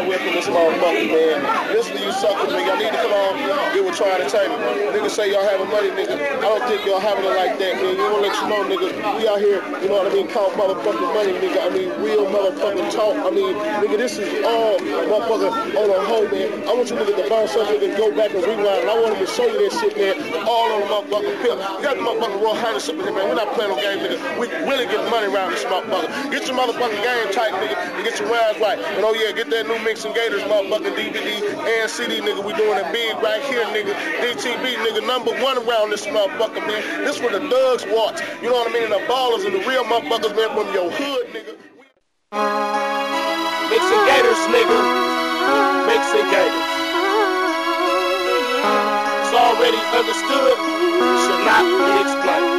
Welcome this motherfucker, man. Listen to you suckers, nigga. Y'all need to come on, get with Try Entertainment. Niggas say y'all having money, nigga. I don't think y'all having it like that, man. You wanna let you know, nigga. We out here, you know what I mean, count motherfucking money, nigga. I mean, real motherfucking talk. I mean, nigga, this is all motherfucker on a hoe, man. I want you niggas to bounce up, nigga, go back and rewind. And I want them to show you that shit, man. All on the motherfucking pill. You got the motherfucking Royal Highness up in here, man. We're not playing no games, nigga. We really get money around this motherfucker. Get your motherfucking game tight, nigga, and get your wires right. And oh yeah, get that new Mix and Gators motherfucking DVD and CD, nigga. We doing it big right here, nigga. DTB, nigga, #1 around this motherfucker, man. This for the thugs watch. You know what I mean? And the ballers and the real motherfuckers, man, from your hood, nigga. Mix and Gators, nigga. Mix and Gators. It's already understood. Should not be explained.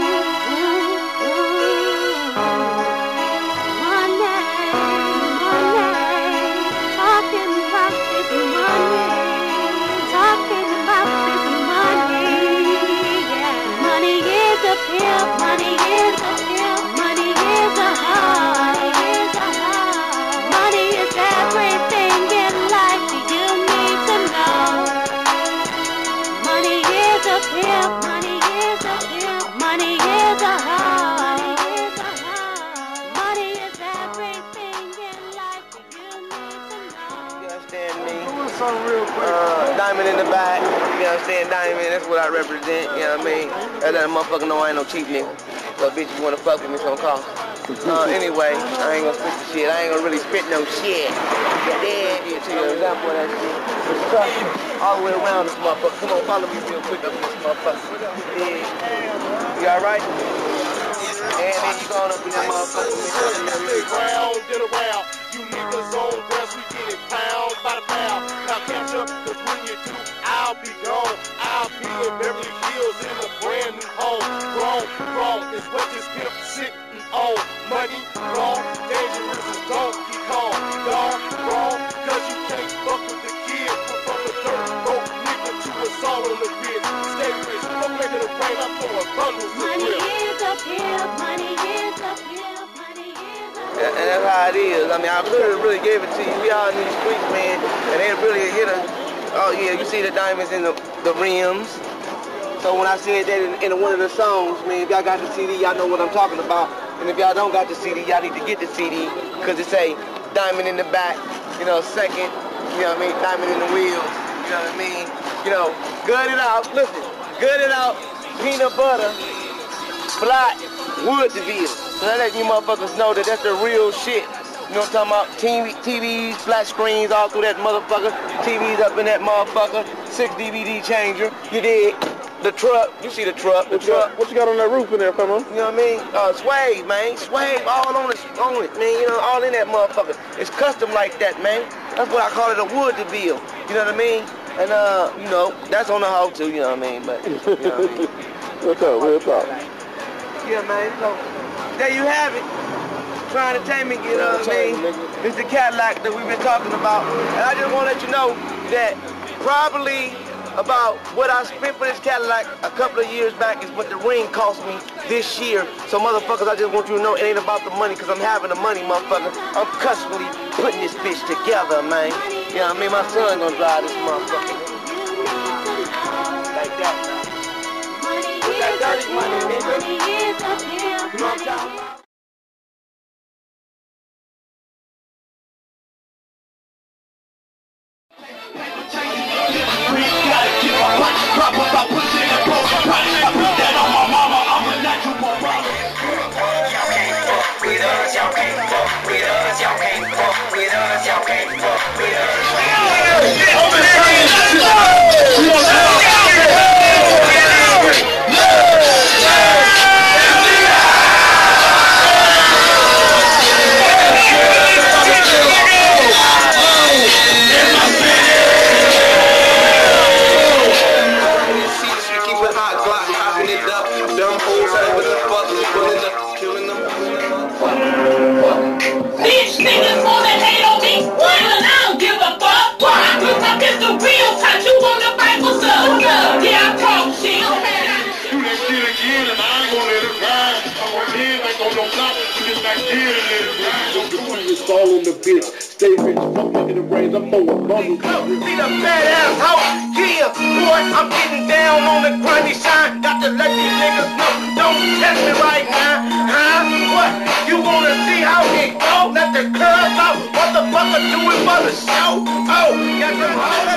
Diamond in the back, you understand? Diamond, that's what I represent, you know what I mean? That motherfucker know I ain't no cheap nigga. So bitch, you wanna fuck with me, it's gonna cost. Anyway, I ain't gonna spit the shit. I ain't gonna really spit no shit. Yeah, give you an example of that shit. All the way around this motherfucker. Come on, follow me real quick up in this motherfucker. Yeah. You alright? And then you going up in that motherfucker. Round and around. You niggas on grass, we get it pound by the pound. Now catch up, cause when you do, I'll be gone. I'll be in Beverly Hills in a brand new home. Wrong is what this pimp sitting on. Money, wrong, dangerous as Donkey Kong. Wrong, cause you can't fuck with the kid. From the dirt, broke nigga to a salt on the grid. Stay rich, don't make it a rain, I'm throwing bundles of money is up here, money is up here. And that's how it is. I mean, I really gave it to you. We out in these streets, man, and they really hit us. Oh yeah, you see the diamonds in the rims. So when I said that in one of the songs, man, if y'all got the CD, y'all know what I'm talking about. And if y'all don't got the CD, y'all need to get the CD, because it say diamond in the back, you know, second, you know what I mean, diamond in the wheels, you know what I mean? You know, gut it out, listen, gut it out, peanut butter, black, wood DeVille. So that let you motherfuckers know that that's the real shit. You know what I'm talking about? TVs, flat screens all through that motherfucker. TVs up in that motherfucker. 6 DVD changer. You dig? The truck. You see the truck. What you got on that roof in there, famo? You know what I mean? Suede, man. Suede all on it, man. You know, all in that motherfucker. It's custom like that, man. That's what I call it, a wood DeVille. You know what I mean? And, you know, that's on the hoe too, you know what I mean? But, you know what I mean? What's up? Real talk. Yeah, man. So, there you have it. Try Entertainment, you know what I mean? It's the Cadillac that we've been talking about. And I just want to let you know that probably about what I spent for this Cadillac a couple of years back is what the ring cost me this year. So motherfuckers, I just want you to know it ain't about the money, because I'm having the money, motherfucker. I'm customly putting this bitch together, man. You know what I mean? My son gonna drive this motherfucker. Like that. With that dirty money, nigga. You know what I'm talking about? What's up? all in the bitch. Stay rich, fuck making the brains. I'm throwing bubbles. See the badass hoe, yeah, boy, I'm getting down on the grimy shine. Got to let these niggas know, don't test me right now, huh? What? You wanna see how it go? Let the curve out, motherfucker, do it for the show. Oh, got them hoes.